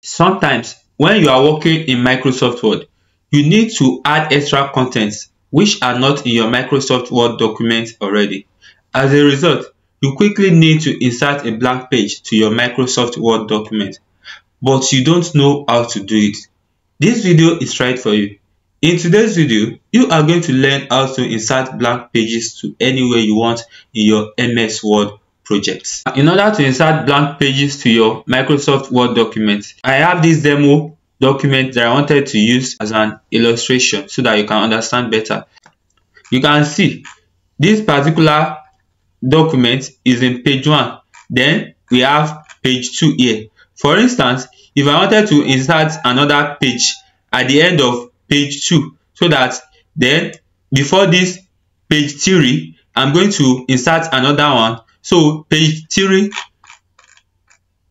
Sometimes when you are working in Microsoft Word, you need to add extra contents which are not in your Microsoft Word document already. As a result, you quickly need to insert a blank page to your Microsoft Word document, but you don't know how to do it. This video is right for you. In today's video, you are going to learn how to insert blank pages to anywhere you want in your MS Word projects. In order to insert blank pages to your Microsoft Word document, I have this demo document that I wanted to use as an illustration so that you can understand better. You can see this particular document is in page 1. Then we have page 2 here. For instance, if I wanted to insert another page at the end of page 2, so that then before this page 3, I'm going to insert another one. So page 3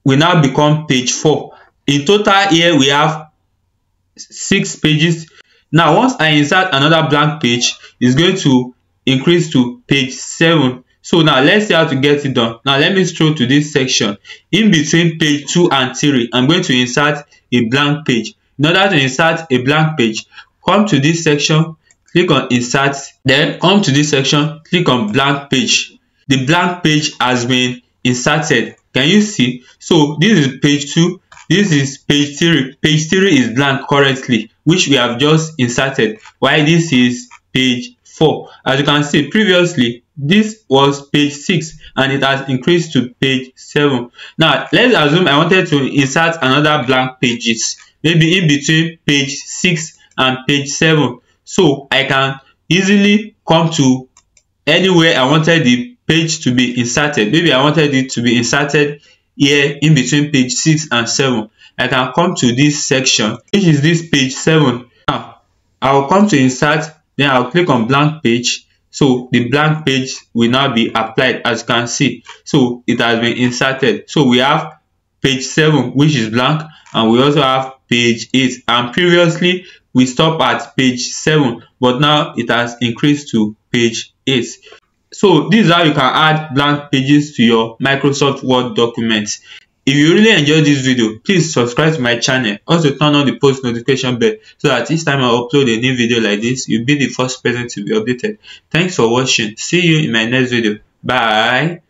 will now become page 4. In total here we have 6 pages. Now once I insert another blank page, it's going to increase to page 7. So now let's see how to get it done. Now let me scroll to this section. In between page 2 and 3, I'm going to insert a blank page. In order to insert a blank page, come to this section, click on insert, then come to this section, click on blank page. The blank page has been inserted. Can you see? So this is page 2, this is page 3. Page 3 is blank currently, which we have just inserted, while this is page 4. As you can see, previously this was page 6 and it has increased to page 7. Now let's assume I wanted to insert another blank pages, maybe in between page 6 and page 7. So I can easily come to anywhere I wanted the page to be inserted. Maybe I wanted it to be inserted here in between page 6 and 7. I can come to this section, which is this page 7. Now I will come to insert, then I'll click on blank page. So the blank page will now be applied, as you can see. So it has been inserted. So we have page 7, which is blank, and we also have page 8. And previously we stopped at page 7, but now it has increased to page 8. So this is how you can add blank pages to your Microsoft Word documents. If you really enjoyed this video, please subscribe to my channel. Also turn on the post notification bell so that each time I upload a new video like this, you'll be the first person to be updated. Thanks for watching. See you in my next video. Bye.